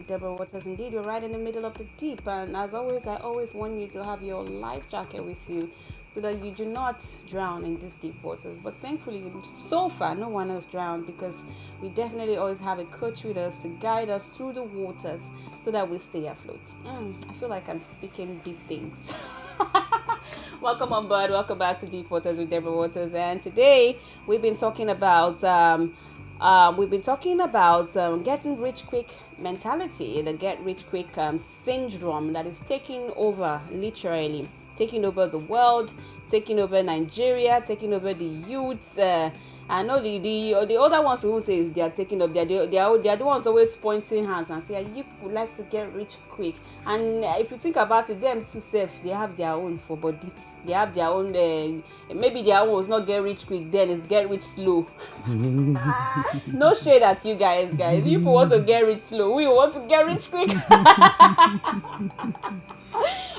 Deborah Waters, indeed, you're right in the middle of the deep. And as always, I always want you to have your life jacket with you so that you do not drown in these deep waters. But thankfully, so far, no one has drowned because we definitely always have a coach with us to guide us through the waters so that we stay afloat. I feel like I'm speaking deep things. Welcome on board. Welcome back to Deep Waters with Deborah Waters. And today we've been talking about getting rich quick mentality, the get rich quick syndrome that is taking over, literally taking over the world, taking over Nigeria, taking over the youths. I know the older ones who say they are taking up, they are the ones always pointing hands and say, you people like to get rich quick. And if you think about it, them too safe, they have their own for body. They have their own, maybe their own was not get rich quick, then it's get rich slow. No shade at you guys. You people want to get rich slow. We want to get rich quick.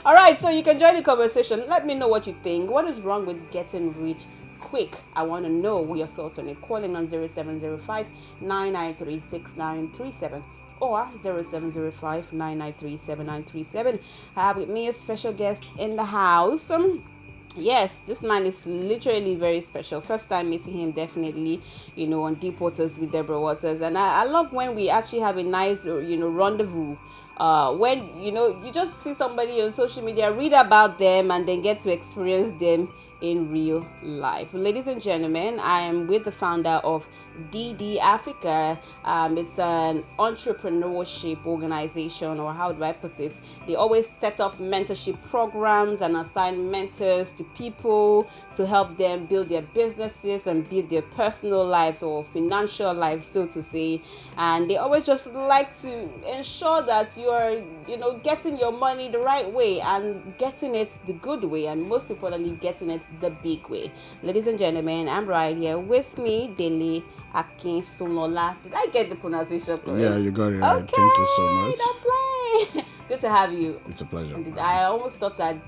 All right, so you can join the conversation. Let me know what you think. What is wrong with getting rich quick? I want to know your thoughts on it. Calling on 0705 993 6937 or 0705 993 7937. I have with me a special guest in the house. Yes, this man is literally very special. First time meeting him, definitely, on Deep Waters with Deborah Waters. And I love when we actually have a nice, rendezvous. When, you just see somebody on social media, read about them, and then get to experience them in real life. Ladies and gentlemen, I am with the founder of DD Africa. It's an entrepreneurship organization, or how do I put it? They always set up mentorship programs and assign mentors to people to help them build their businesses and build their personal lives or financial lives, so to say. And they always just like to ensure that you are, getting your money the right way and getting it the good way, and most importantly, getting it the big way. Ladies and gentlemen, I'm right here with me, Dele Akinsunola. Did I get the pronunciation correct? Yeah, you got it right. Okay, Thank you so much. don't play. Good to have you. It's a pleasure. I almost thought I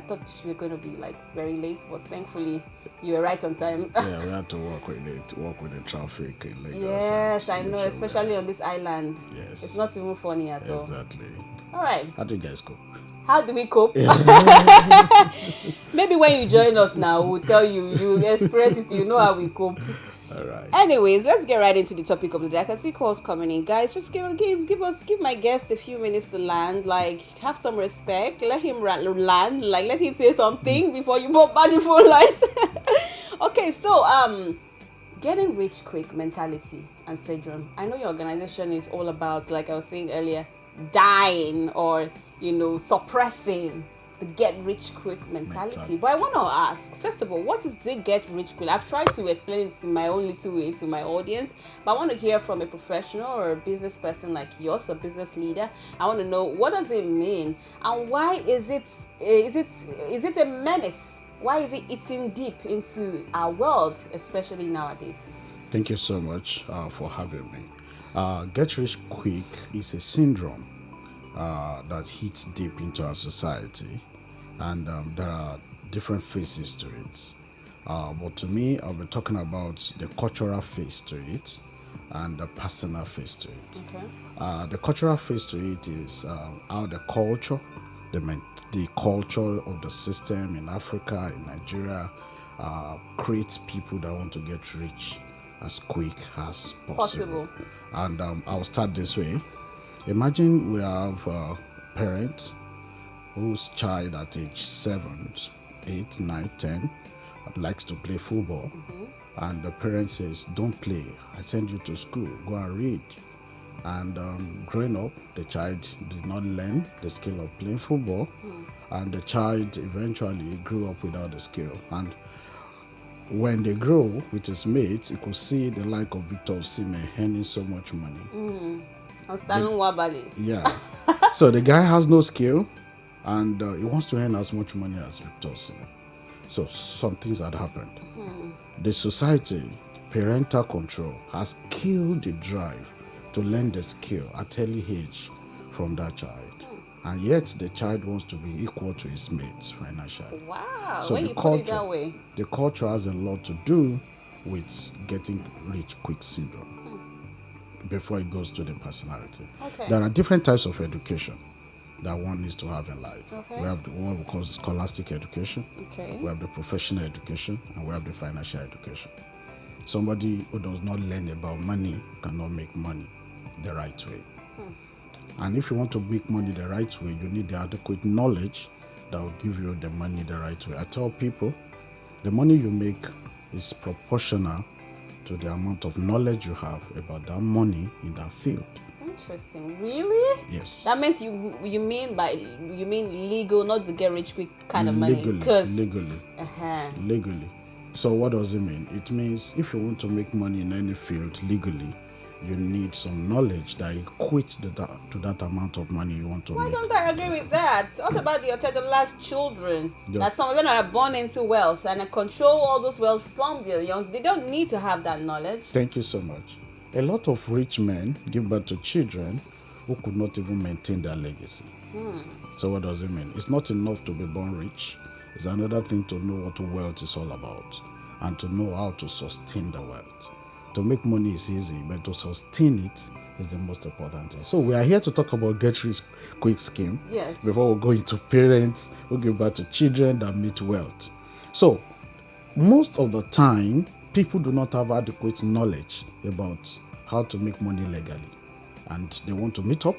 thought you were going to be like very late, but thankfully you were right on time. Yeah, we had to work with the traffic in Lagos. Yes, I know, especially on this island. Yes. It's not even funny at all. Exactly. All right. How do you guys cope? How do we cope? Maybe when you join us now, we'll tell you, you express it, you know how we cope. All right. Anyways, let's get right into the topic of the day. I can see calls coming in. Guys, just give my guest a few minutes to land. Like, have some respect. Let him land. Like, let him say something before you bombard the phone lines. Okay, so getting rich quick mentality and syndrome. I know your organization is all about, like I was saying earlier, dying or suppressing the get rich quick mentality. But I want to ask, first of all, what is the get rich quick? I've tried to explain it in my own little way to my audience, but I want to hear from a professional or a business person like yours, a business leader. I want to know, what does it mean, and why is it a menace? Why is it eating deep into our world, especially nowadays? Thank you so much for having me. Get rich quick is a syndrome that hits deep into our society, and there are different faces to it. But to me, I'll be talking about the cultural face to it and the personal face to it. Okay. The cultural face to it is how the culture, the culture of the system in Africa, in Nigeria, creates people that want to get rich as quick as possible. And I'll start this way. Imagine we have a parent whose child at age 7, 8, 9, 10 likes to play football. And the parent says, don't play. I send you to school. Go and read. And growing up, the child did not learn the skill of playing football. And the child eventually grew up without the skill. And when they grow with his mates, he could see the like of Victor Osimhen earning so much money. Yeah. So the guy has no skill, and he wants to earn as much money as Victor Osimhen. So some things had happened. The society, parental control, has killed the drive to learn the skill at early age from that child. And yet the child wants to be equal to his mates financially. Wow. So when you put it that way. The culture has a lot to do with getting rich quick syndrome. before it goes to the personality. Okay. There are different types of education that one needs to have in life. Okay. We have the what we call scholastic education. Okay. We have the professional education, and we have the financial education. Somebody who does not learn about money cannot make money the right way. And if you want to make money the right way, you need the adequate knowledge that will give you the money the right way. I tell people, the money you make is proportional to the amount of knowledge you have about that money in that field. Interesting. Really? Yes. That means you mean legal, not the get rich quick kind of money. Legally. Uh-huh. Legally. So what does it mean? It means if you want to make money in any field legally, you need some knowledge that equates to that amount of money you want to Why make. don't I agree with that? What about the toddler's children? Yeah. That some of them are born into wealth and control all this wealth from the young. They don't need to have that knowledge. Thank you so much. A lot of rich men give birth to children who could not even maintain their legacy. So what does it mean? It's not enough to be born rich. It's another thing to know what wealth is all about and to know how to sustain the wealth. To make money is easy, but to sustain it is the most important thing. So we are here to talk about Get Rich Quick scheme. Yes. Before we go into parents who give birth to children that meet wealth. So most of the time, people do not have adequate knowledge about how to make money legally, and they want to meet up.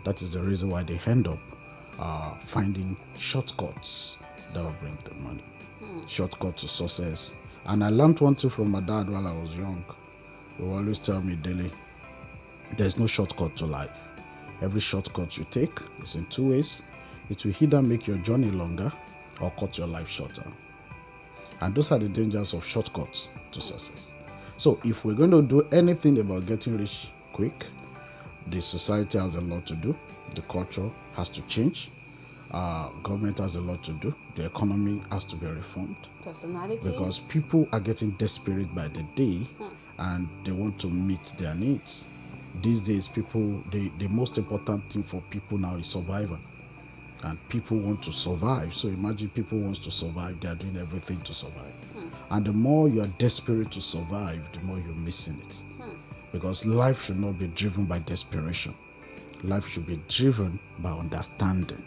That is the reason why they end up finding shortcuts that will bring the money, shortcuts to success. And I learned one thing from my dad while I was young. He would always tell me daily, there's no shortcut to life. Every shortcut you take is in two ways. It will either make your journey longer or cut your life shorter. And those are the dangers of shortcuts to success. So if we're going to do anything about getting rich quick, the society has a lot to do. The culture has to change. Government has a lot to do. The economy has to be reformed. Personality. Because people are getting desperate by the day and they want to meet their needs. These days, people, the most important thing for people now is survival. And people want to survive. So imagine people want to survive. They are doing everything to survive. And the more you are desperate to survive, the more you're missing it. Because life should not be driven by desperation. Life should be driven by understanding.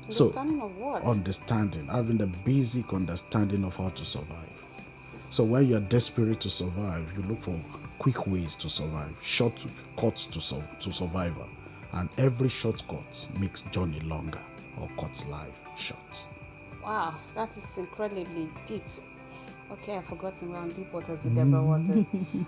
Understanding of what? Understanding, having the basic understanding of how to survive. So when you are desperate to survive, you look for quick ways to survive, shortcuts to survival. And every shortcut makes journey longer or cuts life short. Wow, that is incredibly deep. Okay, I've forgotten we're on deep waters with Deborah Waters.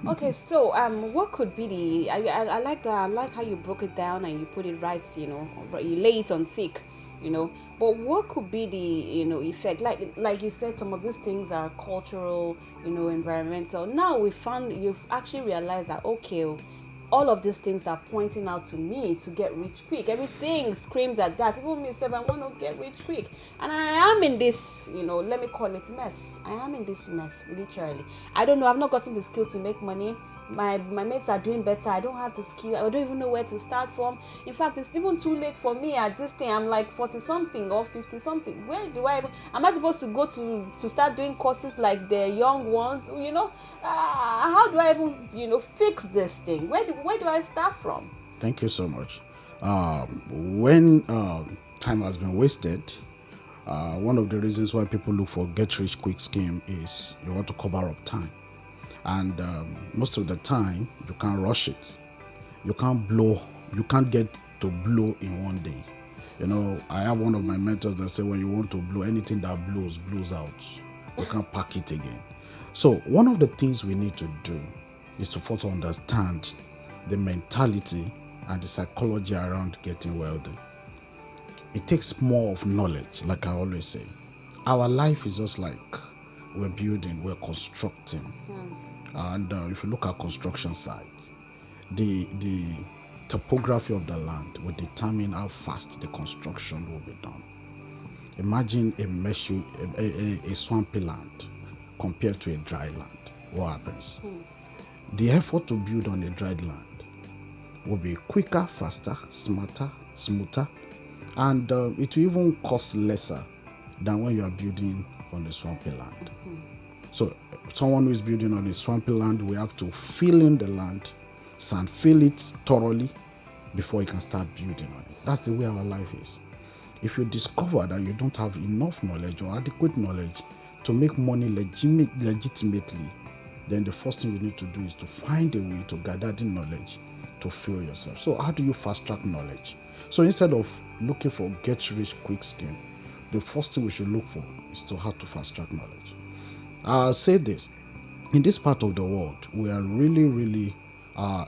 Okay, so what could be the? I like that. I like how you broke it down and you put it right. You lay it on thick. But what could be the effect? Like you said, some of these things are cultural, environmental. Now you've actually realized that all of these things are pointing out to me to get rich quick. Everything screams at that. Even me said I want to get rich quick, and I am in this, let me call it mess. I am in this mess, literally. I don't know. I've not gotten the skill to make money. My mates are doing better. I don't have the skill. I don't even know where to start from. In fact, it's even too late for me at this thing. I'm like 40 something or 50 something. Where do am I supposed to go to start doing courses like the young ones? How do I even fix this thing? Where do I start from? Thank you so much. When time has been wasted, one of the reasons why people look for get rich quick scheme is you want to cover up time. And most of the time, you can't rush it. You can't get to blow in one day. I have one of my mentors that say when you want to blow, anything that blows out. You can't pack it again. So one of the things we need to do is to first understand the mentality and the psychology around getting wealthy. It takes more of knowledge, like I always say. Our life is just like we're building, we're constructing. And if you look at construction sites, the topography of the land will determine how fast the construction will be done. Imagine a swampy land compared to a dry land. What happens? The effort to build on a dry land will be quicker, faster, smarter, smoother, and it will even cost lesser than when you are building on a swampy land. So someone who is building on a swampy land, we have to fill in the land, sand, feel it thoroughly before you can start building on it. That's the way our life is. If you discover that you don't have enough knowledge or adequate knowledge to make money legitimately, then the first thing you need to do is to find a way to gather the knowledge to fuel yourself. So how do you fast track knowledge? So instead of looking for get rich quick scheme, the first thing we should look for is to how to fast track knowledge. I'll say this: in this part of the world, we are really a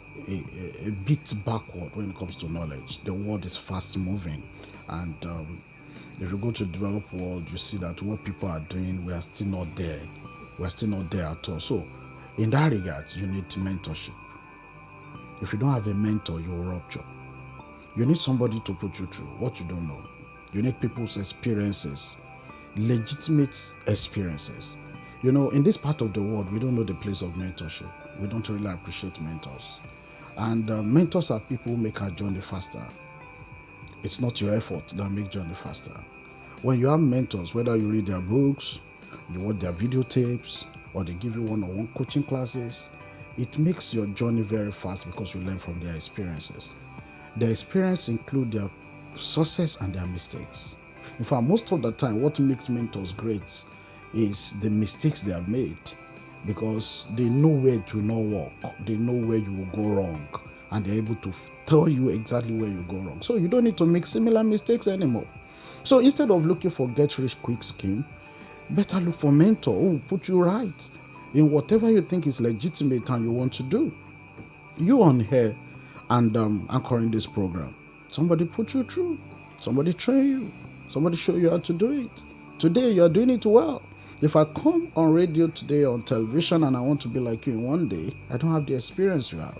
bit backward when it comes to knowledge. The world is fast moving, and if you go to the developed world, you see that what people are doing, we are still not there. We're still not there at all. So in that regard, you need mentorship. If you don't have a mentor, you will rupture. You need somebody to put you through what you don't know. You need people's experiences, legitimate experiences. You know, in this part of the world, we don't know the place of mentorship. We don't really appreciate mentors. And mentors are people who make our journey faster. It's not your effort that make journey faster. When you have mentors, whether you read their books, you watch their videotapes, or they give you one-on-one coaching classes, it makes your journey very fast because you learn from their experiences. Their experience include their success and their mistakes. In fact, most of the time, what makes mentors great is the mistakes they have made, because they know where it will not work, they know where you will go wrong, and they're able to tell you exactly where you go wrong. So you don't need to make similar mistakes anymore. So instead of looking for get rich quick scheme, better look for mentor who will put you right in whatever you think is legitimate and you want to do. You on here and anchoring this program, somebody put you through, somebody train you, somebody show you how to do it. Today you are doing it well. If I come on radio today, on television, and I want to be like you in one day, I don't have the experience you have.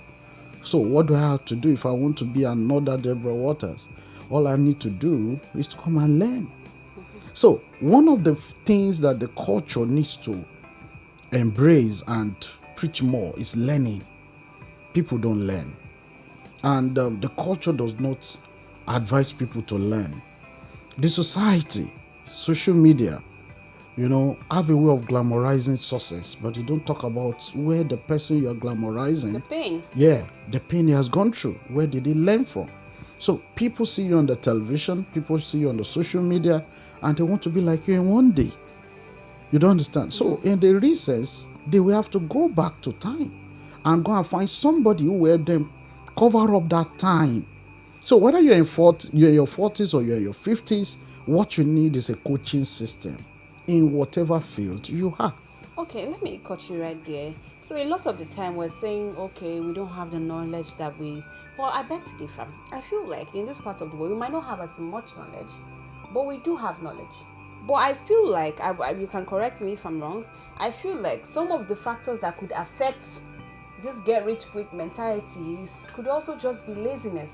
So what do I have to do if I want to be another Deborah Waters? All I need to do is to come and learn. So one of the things that the culture needs to embrace and preach more is learning. People don't learn. And the culture does not advise people to learn. The society, social media, have a way of glamorizing success, but you don't talk about where the person you are glamorizing, the pain. Yeah, the pain he has gone through. Where did he learn from? So people see you on the television, people see you on the social media, and they want to be like you in one day. You don't understand? So in the recess, they will have to go back to time and go and find somebody who will help them cover up that time. So whether you're in your 40s or you're in your 50s, what you need is a coaching system in whatever field you are. Okay, let me cut you right there. So a lot of the time we're saying, okay, we don't have the knowledge that well, I beg to differ. I feel like in this part of the world, we might not have as much knowledge, but we do have knowledge. But I feel like, you can correct me if I'm wrong, I feel like some of the factors that could affect this get-rich-quick mentality could also just be laziness.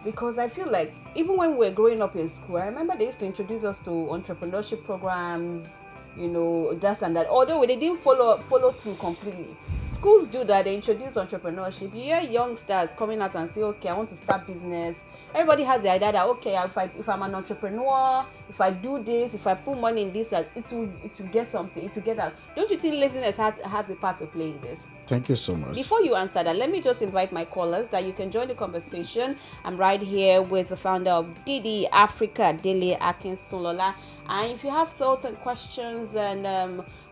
Because I feel like even when we were growing up in school, I remember they used to introduce us to entrepreneurship programs, this and that. Although they didn't follow through completely. Schools do that. They introduce entrepreneurship. You hear youngsters coming out and say, okay, I want to start business. Everybody has the idea that, okay, if I'm an entrepreneur, if I do this, if I put money in this, it will get something, it will get out. Don't you think laziness has a part to play in this? Thank you so much. Before you answer that, let me just invite my callers that you can join the conversation. I'm right here with the founder of Didi Africa, Dele Akinsulola. And if you have thoughts and questions and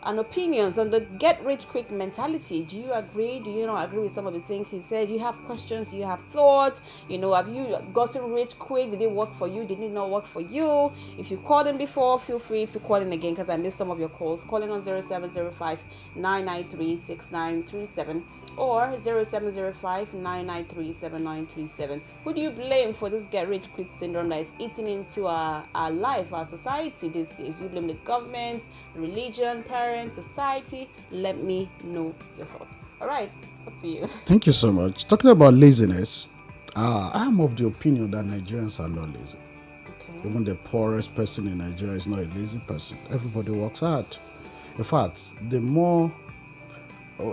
opinions on the get-rich-quick mentality, do you agree? Do you not agree with some of the things he said? Do you have questions? Do you have thoughts? Have you gotten rich quick? Did it work for you? Did it not work for you? If you called in before, feel free to call in again because I missed some of your calls. Call in on 0705-993-6937 or 0705-993-7937. Who do you blame for this get-rich-quick syndrome that is eating into our life, our society these days? Do you blame the government, religion, parents, society? Let me know your thoughts. All right, up to you. Thank you so much. Talking about laziness, I'm of the opinion that Nigerians are not lazy. Okay. Even the poorest person in Nigeria is not a lazy person. Everybody works hard. In fact, the more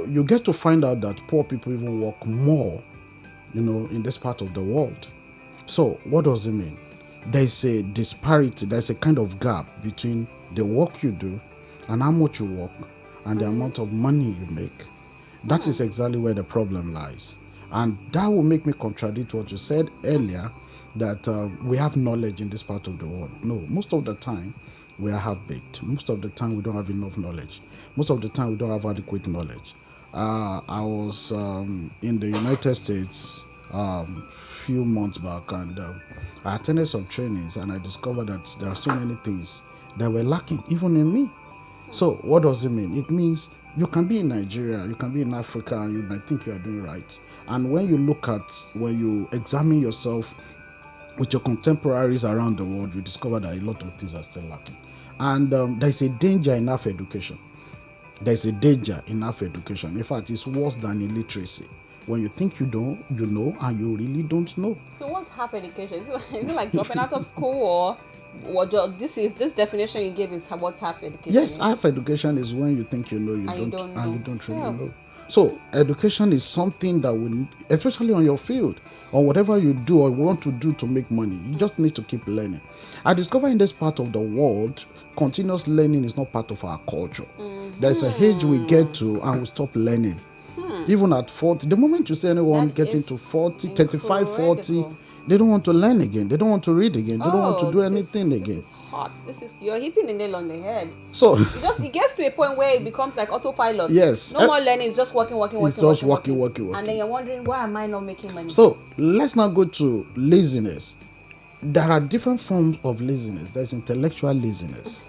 you get to find out that poor people even work more, in this part of the world. So what does it mean? There's a disparity, there's a kind of gap between the work you do and how much you work and the amount of money you make. That is exactly where the problem lies. And that will make me contradict what you said earlier, that we have knowledge in this part of the world. No, most of the time we are half-baked. Most of the time we don't have enough knowledge. Most of the time we don't have adequate knowledge. I was in the United States few months back, and I attended some trainings, and I discovered that there are so many things that were lacking, even in me. So what does it mean? It means you can be in Nigeria, you can be in Africa, and you might think you are doing right. And when you examine yourself with your contemporaries around the world, you discover that a lot of things are still lacking. And there's a danger in half education. There's a danger in half education. In fact, it's worse than illiteracy. When you think you know, and you really don't know. So what's half education? Is it like dropping out of school, or what? This definition you gave is what's half education? Yes, half education is when you think you know, you don't really know. So education is something that will, especially on your field or whatever you do or want to do to make money, you just need to keep learning. I discover in this part of the world, continuous learning is not part of our culture. There's a age we get to and we stop learning. Even at 40, the moment you see anyone getting to 40, 35, 40, they don't want to learn again. They don't want to read again. They don't want to do anything again. This is hot. You're hitting the nail on the head. So it gets to a point where it becomes like autopilot. Yes. No more learning. It's just working. It's just working. And then you're wondering, why am I not making money? So let's now go to laziness. There are different forms of laziness. There's intellectual laziness.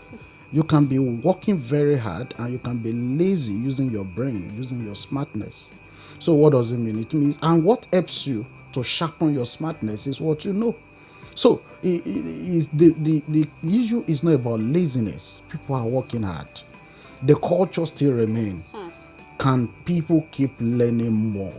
You can be working very hard and you can be lazy using your brain, using your smartness. So what does it mean? It means, and what helps you to sharpen your smartness is what you know. So the issue is not about laziness. People are working hard. The culture still remains. Can people keep learning more?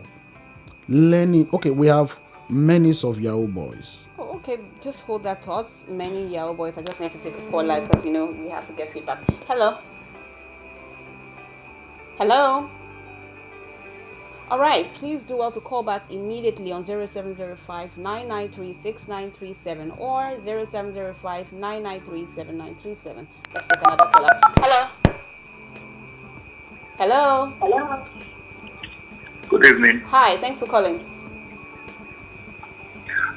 Okay, we have many of Yahoo boys. Oh, okay, just hold that thought. Many Yahoo boys. I just need to take a call, because we have to get feedback. Hello. All right, please do well to call back immediately on 0705-993-6937 or 0705-993-7937. Let's take another caller. Hello. Good evening. Hi, thanks for calling.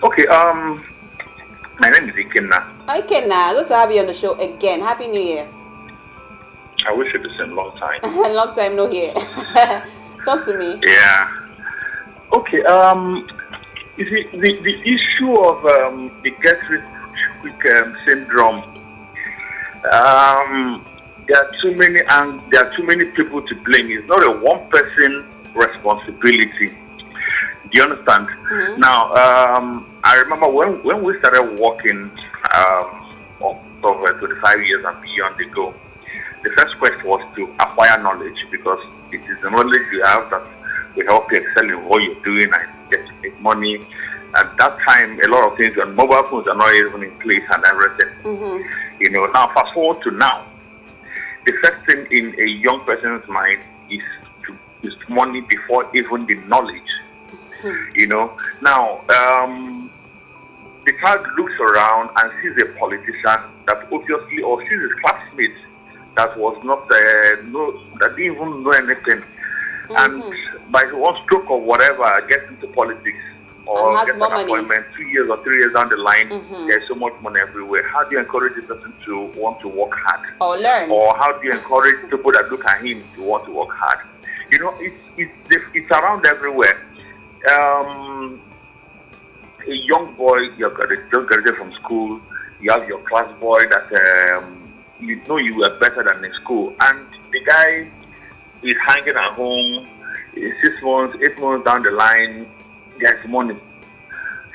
Okay, my name is Ikenna. Hi, Ikenna. Good to have you on the show again. Happy New Year. I wish you the same. Long time. Long time no here. Talk to me. Yeah. Okay. You see, the issue of the get rich quick syndrome. There are too many people to blame. It's not a one person responsibility. Do you understand? Mm-hmm. Now, I remember when we started working over 25 years and beyond ago, the first quest was to acquire knowledge, because it is the knowledge you have that will help you excel in what you're doing and get to make money. At that time, a lot of things, and mobile phones are not even in place and everything. Mm-hmm. Now fast forward to now, the first thing in a young person's mind is money before even the knowledge. Now, the child looks around and sees a politician that obviously, or sees his classmates that was not that didn't even know anything, and by one stroke of whatever gets into politics or gets an appointment 2 years or 3 years down the line. There's so much money everywhere. How do you encourage a person to want to work hard or learn? Or how do you encourage people that look at him to want to work hard? It's around everywhere. A young boy, just graduated from school, you have your class boy that you were better than in school, and the guy is hanging at home 6 months, 8 months down the line, gets money.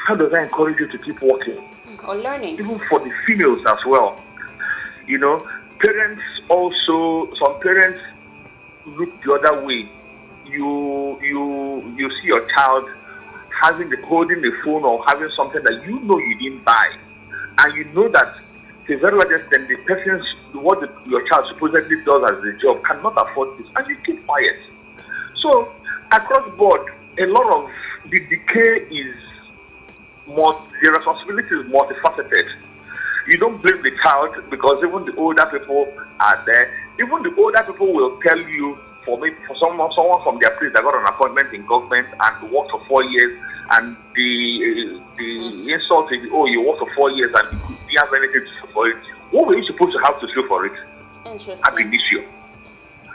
How does that encourage you to keep working? Or learning? Even for the females as well. Parents also, some parents look the other way. You see your child holding the phone or having something that you didn't buy, and you know that to a very large extent the person's your child supposedly does as a job cannot afford this, and you keep quiet. So across board, a lot of the decay is the responsibility is multifaceted. You don't blame the child, because even the older people are there. Even the older people will tell you for someone from their place that got an appointment in government and worked for 4 years, and the insult is, oh, you worked for 4 years and you didn't have anything to show for it. What were you supposed to have to show for it? Interesting. Ab initio.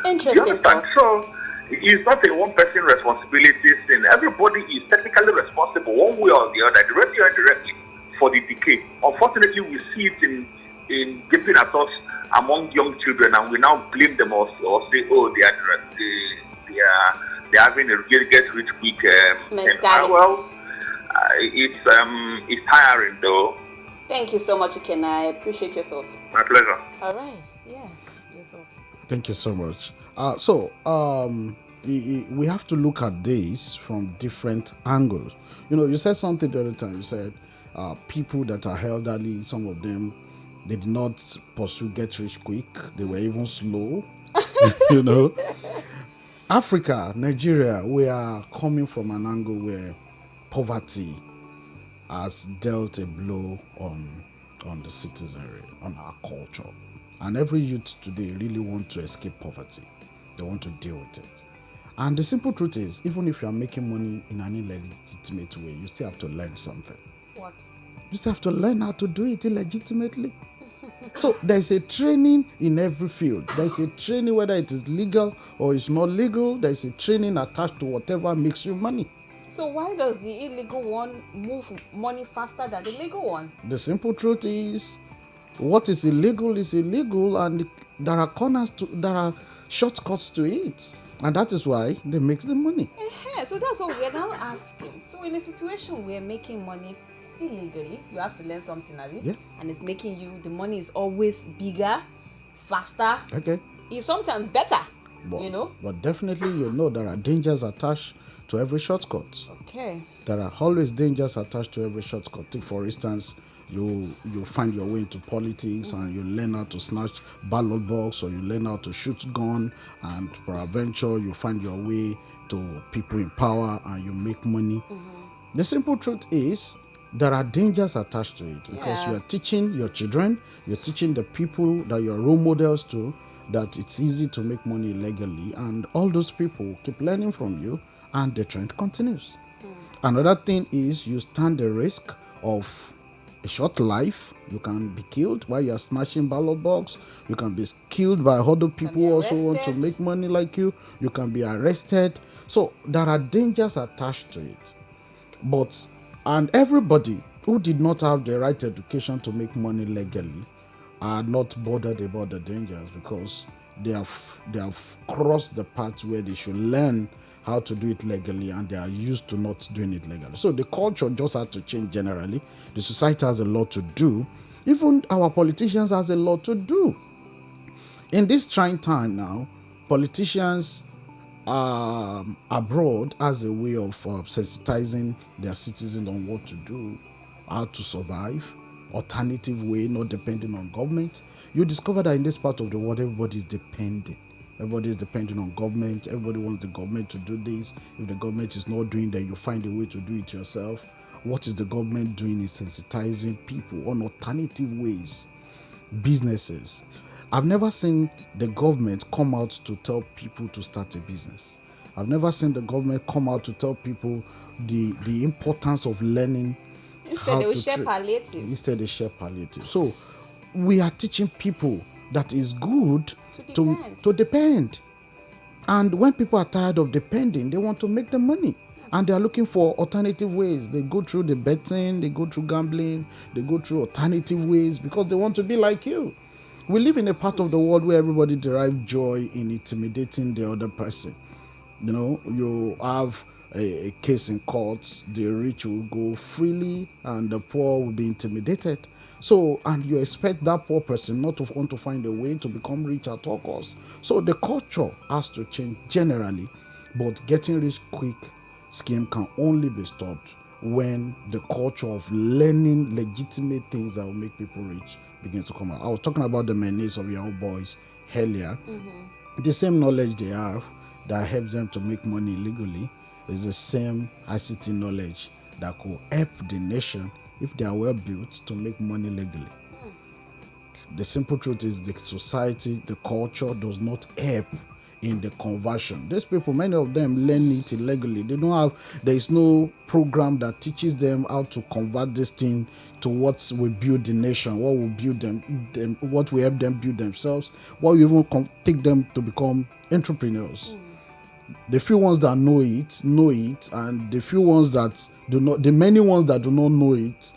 Interesting. You understand? So it's not a one-person responsibility thing. Everybody is technically responsible one way or the other, directly or indirectly, for the decay. Unfortunately, we see it in gaping at us among young children, and we now blame them or say, oh, they're having a get rich quick mentality. Well, it's tiring though. Thank you so much, Ikenna. I appreciate your thoughts. My pleasure. All right. Yes, your thoughts. Thank you so much. We have to look at this from different angles. You said something the other time. You said people that are elderly, some of them, they did not pursue get rich quick. They were even slow. Africa, Nigeria, we are coming from an angle where poverty has dealt a blow on the citizenry, on our culture. And every youth today really want to escape poverty. They want to deal with it. And the simple truth is, even if you are making money in an illegitimate way, you still have to learn something. What? You still have to learn how to do it illegitimately. So there's a training in every field. There's a training whether it is legal or it's not legal. There's a training attached to whatever makes you money. So why does the illegal one move money faster than the legal one? The simple truth is, what is illegal, and there are there are shortcuts to it. And that is why they make the money. So that's what we're now asking. So in a situation where making money illegally, you have to learn something of it. Yeah. And it's making the money is always bigger, faster. Okay. If sometimes better, But definitely there are dangers attached to every shortcut. Okay. There are always dangers attached to every shortcut. Take, for instance, you find your way into politics and you learn how to snatch ballot box, or you learn how to shoot gun, and peradventure you find your way to people in power and you make money. The simple truth is, there are dangers attached to it, because you are teaching your children, you're teaching the people that you're role models to, that it's easy to make money legally, and all those people keep learning from you, and the trend continues. Another thing is, you stand the risk of a short life. You can be killed while you're snatching ballot box. You can be killed by other people who also want to make money like you. You can be arrested. So there are dangers attached to it. And everybody who did not have the right education to make money legally are not bothered about the dangers, because they have crossed the path where they should learn how to do it legally, and they are used to not doing it legally. So the culture just has to change generally. The society has a lot to do. Even our politicians has a lot to do. In this trying time now, politicians abroad as a way of sensitizing their citizens on what to do, how to survive, alternative way, not depending on government. You discover that in this part of the world, everybody is dependent. Everybody is depending on government. Everybody wants the government to do this. If the government is not doing that, you find a way to do it yourself. What is the government doing is sensitizing people on alternative ways, businesses. I've never seen the government come out to tell people to start a business. I've never seen the government come out to tell people the importance of learning how to share palliatives. Instead, they share palliatives. So we are teaching people that is good to depend. And when people are tired of depending, they want to make the money. And they are looking for alternative ways. They go through the betting, they go through gambling, they go through alternative ways because they want to be like you. We live in a part of the world where everybody derives joy in intimidating the other person. You have a case in court, the rich will go freely and the poor will be intimidated. So, and you expect that poor person not to want to find a way to become rich at all costs. So the culture has to change generally, but getting rich quick scheme can only be stopped when the culture of learning legitimate things that will make people rich begins to come out. I was talking about the menace of young boys earlier. The same knowledge they have that helps them to make money illegally is the same ICT knowledge that could help the nation, if they are well built, to make money legally. The simple truth is the society, the culture does not help in the conversion. These people, many of them learn it illegally. There is no program that teaches them how to convert this thing to what will build the nation, what will build them, what will help them build themselves, what will even take them to become entrepreneurs. The few ones that know it, and the few ones that do not, the many ones that do not know it,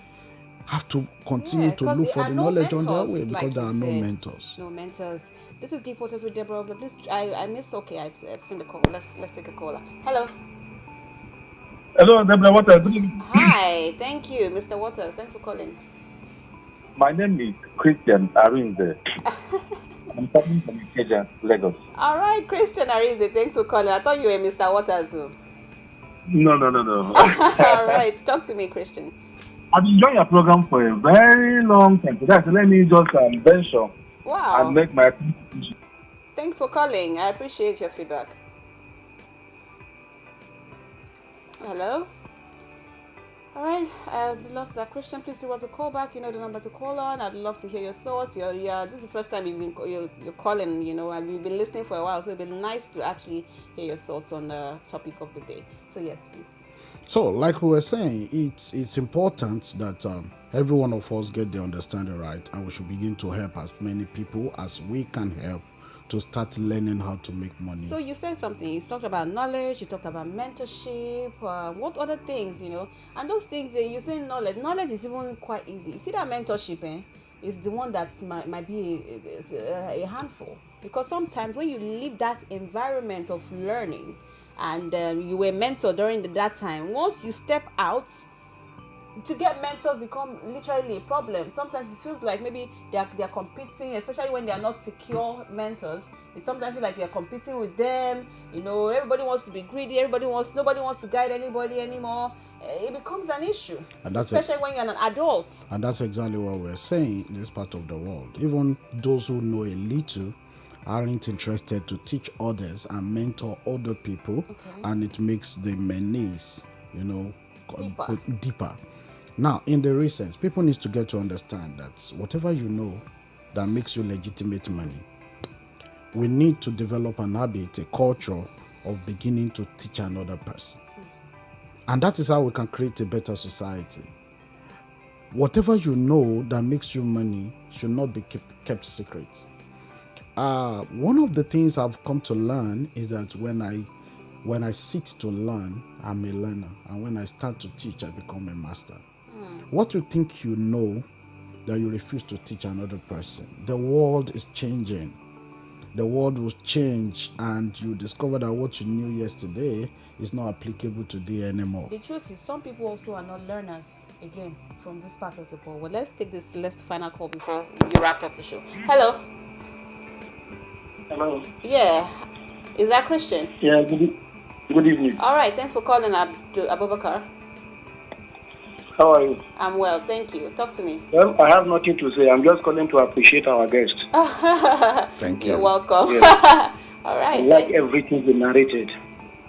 have to continue to look for the knowledge on their way, because there are no mentors. No mentors. This is Deep Waters with Deborah. Please, I missed. Okay, I've seen the call. Let's take a caller. Hello. Hello, Deborah Waters. Good evening. Hi, thank you, Mr. Waters. Thanks for calling. My name is Christian Arinze. I'm coming from Ikeja, Lagos. All right, Christian Arinze, thanks for calling. I thought you were Mr. Waters. No. All right, talk to me, Christian. I've been enjoying your program for a very long time. So let me just venture and make my. Thanks for calling. I appreciate your feedback. Hello. All right, I lost that. Christian, please do want to call back. You know the number to call on. I'd love to hear your thoughts. This is the first time you're calling. And we've been listening for a while, so it'd be nice to actually hear your thoughts on the topic of the day. So yes, please. So, like we were saying, it's important that every one of us get the understanding right, and we should begin to help as many people as we can help to start learning how to make money. So you said something. You talked about knowledge. You talked about mentorship. What other things, And those things, you say knowledge. Knowledge is even quite easy. See that mentorship, is the one that might be a handful. Because sometimes when you leave that environment of learning, and you were mentored during that time, once you step out, to get mentors become literally a problem. Sometimes it feels like maybe they're competing, especially when they are not secure mentors. It sometimes feels like you're competing with them. Everybody wants to be greedy. Nobody wants to guide anybody anymore. It becomes an issue, and especially when you're an adult. And that's exactly what we're saying in this part of the world. Even those who know a little aren't interested to teach others and mentor other people, and it makes the menace, deeper. Now, in the recent, people need to get to understand that whatever you know that makes you legitimate money, we need to develop an habit, a culture of beginning to teach another person. And that is how we can create a better society. Whatever you know that makes you money should not be kept secret. One of the things I've come to learn is that when I sit to learn, I'm a learner. And when I start to teach, I become a master. What you think you know that you refuse to teach another person, the world is changing. The world will change, and you discover that what you knew yesterday is not applicable today anymore. The truth is, some people also are not learners, again, from this part of the world. Well, let's take this final call before we wrap up the show. Hello. Hello. Yeah. Is that Christian? Yeah, good evening. All right, thanks for calling, Abubakar. How are you? I'm well, thank you. Talk to me. Well, I have nothing to say. I'm just calling to appreciate our guest. Thank you. You're welcome. Yes. All right. I like everything you narrated.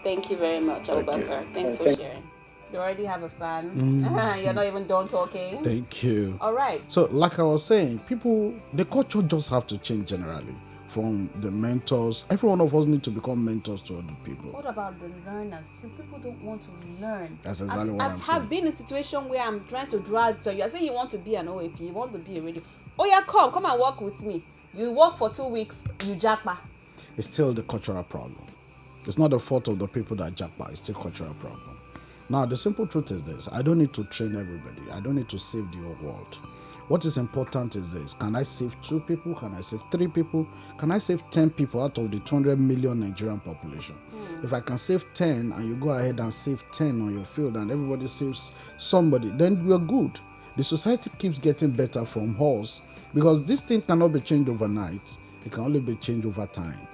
Thank you very much, Abubakar. Thanks for sharing. You already have a fan. You're not even done talking. Thank you. All right. So, like I was saying, the culture just have to change generally. From the mentors, every one of us need to become mentors to other people. What about the learners? Some people don't want to learn. That's exactly what I'm saying. I've been in a situation where I'm trying to drag. So you're saying you want to be an OAP, you want to be a radio. Oh yeah, come and work with me. You work for 2 weeks, you jackpot. It's still the cultural problem. It's not the fault of the people that jackpot. It's still a cultural problem. Now, the simple truth is this. I don't need to train everybody. I don't need to save the whole world. What is important is this. Can I save 2 people? Can I save 3 people? Can I save 10 people out of the 200 million Nigerian population? If I can save 10 and you go ahead and save 10 on your field and everybody saves somebody, then we're good. The society keeps getting better from us because this thing cannot be changed overnight. It can only be changed over time.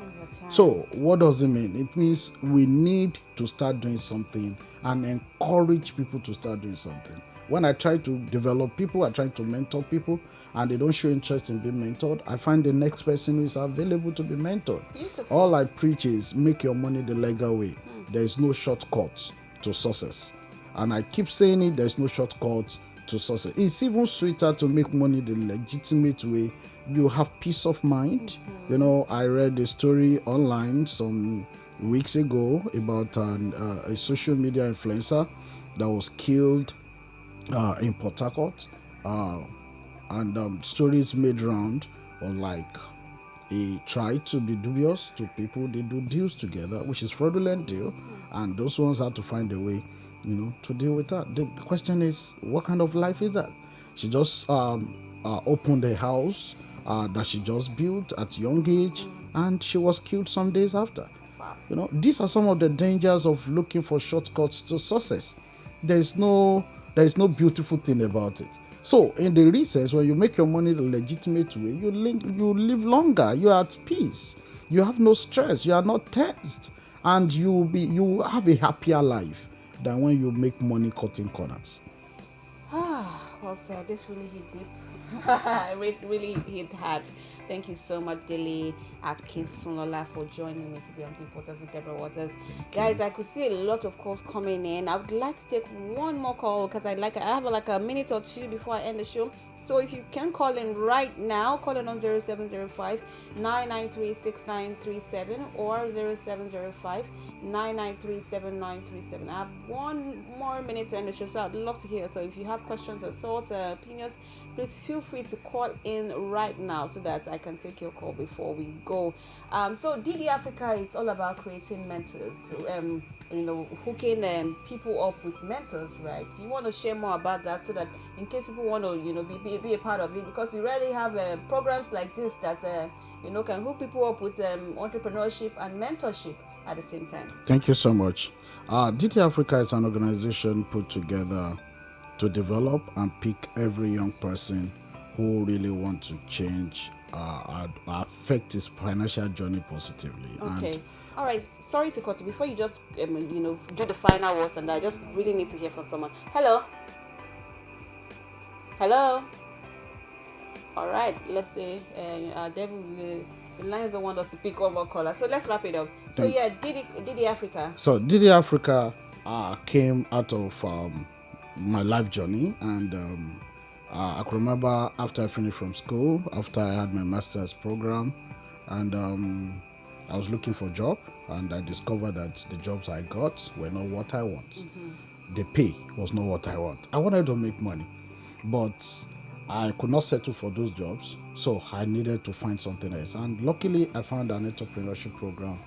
So what does it mean? It means we need to start doing something and encourage people to start doing something. When I try to develop people, I try to mentor people, and they don't show interest in being mentored, I find the next person who is available to be mentored. Beautiful. All I preach is make your money the legal way. There is no shortcut to success. And I keep saying it, there is no shortcut to success. It's even sweeter to make money the legitimate way. You have peace of mind. I read a story online some weeks ago about a social media influencer that was killed in Port Harcourt, and stories made round on like he tried to be dubious to people they do deals together, which is fraudulent deal, and those ones had to find a way, to deal with that. The question is, what kind of life is that? She just opened a house that she just built at a young age, and she was killed some days after. These are some of the dangers of looking for shortcuts to success. There is no beautiful thing about it. So in the recess, when you make your money the legitimate way, you live longer, you are at peace, you have no stress, you are not tensed, and you have a happier life than when you make money cutting corners. Well said. This really hit deep. Really hit hard. Thank you so much, Dele Akinsunola, for joining me today on Reporters with Deborah Waters. Guys, I could see a lot of calls coming in. I would like to take one more call because I have like a minute or two before I end the show. So if you can call in right now, call in on 0705 993 6937 or 0705 993 7937. I have one more minute to end the show, so I'd love to hear. So if you have questions or thoughts or opinions, please feel free to call in right now so that I can take your call before we go. So DD Africa, it's all about creating mentors, hooking people up with mentors, right? Do you want to share more about that so that in case people want to, be a part of it? Because we rarely have programs like this that, can hook people up with entrepreneurship and mentorship at the same time. Thank you so much. DD Africa is an organization put together to develop and pick every young person who really want to change, affect his financial journey positively. Okay. All right. Sorry to cut you. Before you just, do the final words, and I just really need to hear from someone. Hello. Hello. All right. Let's say, Devil, the lines don't want us to pick one more caller. So let's wrap it up. So DD Africa. So DD Africa came out of my life journey, and I can remember after I finished from school, after I had my master's program, and I was looking for a job, and I discovered that the jobs I got were not what I want. The pay was not what I want. I wanted to make money, but I could not settle for those jobs, so I needed to find something else. And luckily, I found an entrepreneurship program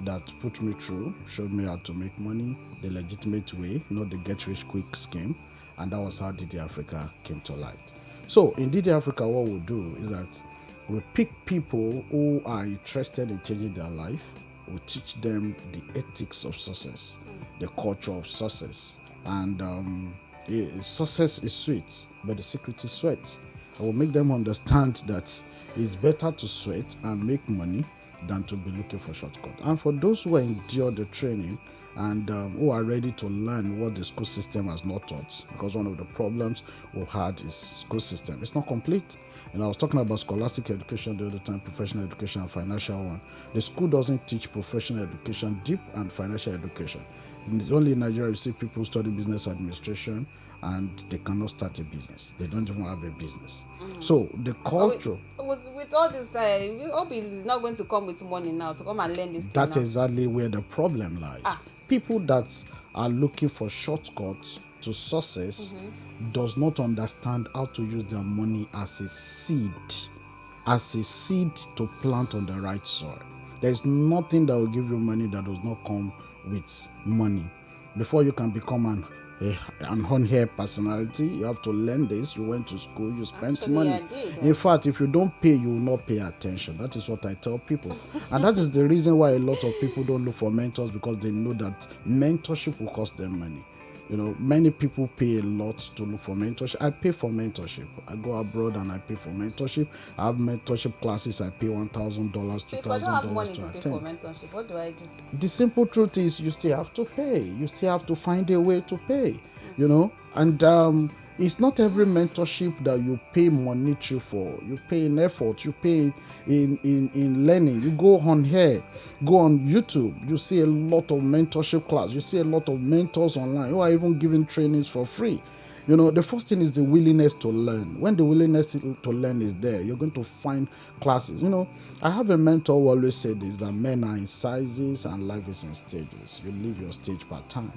that put me through, showed me how to make money the legitimate way, not the get-rich-quick scheme, and that was how DD Africa came to light. So in DD Africa, what we'll do is that we pick people who are interested in changing their life. We teach them the ethics of success, the culture of success, and success is sweet, but the secret is sweat. I will make them understand that it's better to sweat and make money than to be looking for shortcuts. And for those who endure the training and who are ready to learn what the school system has not taught, because one of the problems we've had is school system. It's not complete. And I was talking about scholastic education the other time, professional education and financial one. The school doesn't teach professional education, deep and financial education. Only in Nigeria you see people study business administration and they cannot start a business. They don't even have a business. So the culture... With all this, we hope it's not going to come with money now to come and learn this. That's exactly where the problem lies. People that are looking for shortcuts to success does not understand how to use their money as a seed to plant on the right soil. There is nothing that will give you money that does not come with money. Before you can become an on-air personality, you have to learn this. You went to school, you spent money. In fact, if you don't pay, you will not pay attention. That is what I tell people. And that is the reason why a lot of people don't look for mentors, because they know that mentorship will cost them money. Many people pay a lot to look for mentorship. I pay for mentorship. I go abroad and I pay for mentorship. I have mentorship classes. I pay $1,000, $2,000 if I don't have money to pay for mentorship, what do I do? The simple truth is you still have to pay. You still have to find a way to pay, And it's not every mentorship that you pay monetary for. You pay in effort. You pay in learning. You go on here, go on YouTube. You see a lot of mentorship class. You see a lot of mentors online who are even giving trainings for free. You know, the first thing is the willingness to learn. When the willingness to learn is there, you're going to find classes. You know, I have a mentor who always said this, that men are in sizes and life is in stages. You live your stage per time.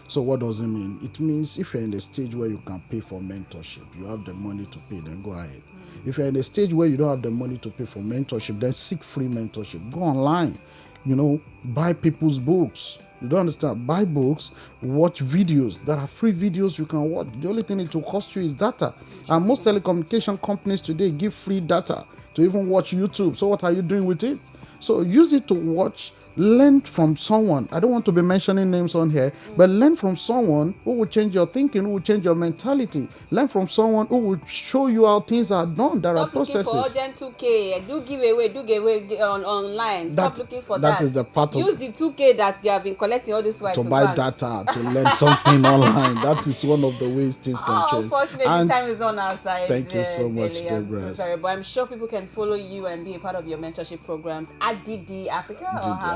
So what does it mean? It means if you're in a stage where you can pay for mentorship, you have the money to pay, then go ahead. If you're in a stage where you don't have the money to pay for mentorship, then seek free mentorship. Go online, you know, buy people's books. You don't understand? Buy books, watch videos. There are free videos you can watch. The only thing it will cost you is data. And most telecommunication companies today give free data to even watch YouTube. So what are you doing with it? So use it to watch. Learn from someone. I don't want to be mentioning names on here, but learn from someone who will change your thinking, who will change your mentality. Learn from someone who will show you how things are done. There are processes. Stop looking for urgent 2K. Do giveaway online. Stop looking for that. That is the part of... Use the 2K that they have been collecting all this while to buy data, to learn something online. That is one of the ways things can change. Unfortunately, time is on our side. Thank you so much, Debbie. I'm Deborah. so sorry, but I'm sure people can follow you and be a part of your mentorship programs at DD Africa.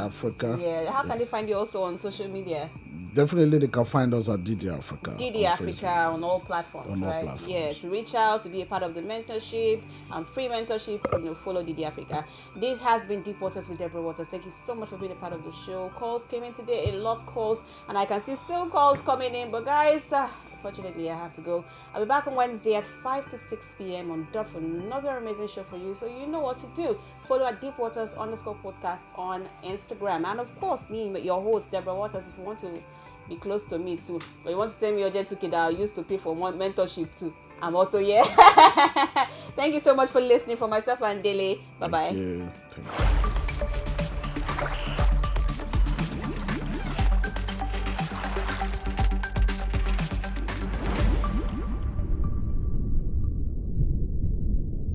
Africa. Yeah, how can they find you also on social media? Definitely, they can find us at DD Africa. DD Africa on all platforms, right? Yeah, to reach out, to be a part of the mentorship and free mentorship, follow DD Africa. This has been Deep Waters with Deborah Waters. Thank you so much for being a part of the show. Calls came in today, a lot of calls, and I can see still calls coming in, but guys, unfortunately, I have to go. I'll be back on Wednesday at 5 to 6 p.m. on dot for another amazing show for you. So you know what to do. Follow at deepwaters_podcast on Instagram. And of course, me, your host, Deborah Waters, if you want to be close to me too, or you want to send me urgent 2K that I used to pay for mentorship too, I'm also here. Thank you so much for listening. For myself and Dele. Bye-bye. Thank you.